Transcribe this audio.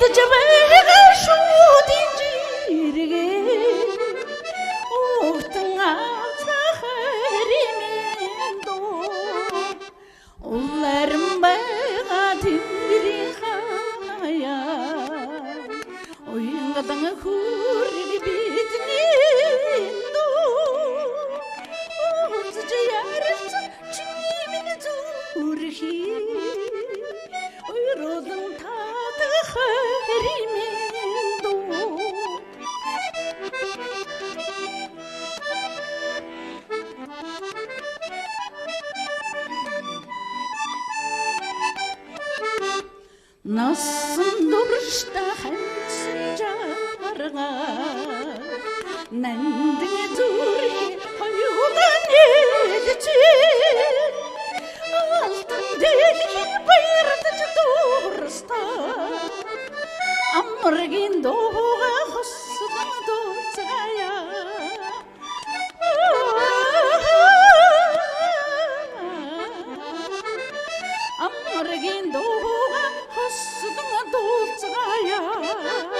уулзаж байгаа шүү динжиргээ утан авцах хэмээн уларн байгаа тэнгэрийн хаяа уянгадан хүрэг бидний уулзаж ярилц чимийн зүрхий уйролон татах хэмээн насан дуршта хансан жарга нандин зүрхи хоёудан элчи алтан дэлхий баярлаж дурста амргийн дууга хоссон дууцая амргийн дууга хоссон дууцая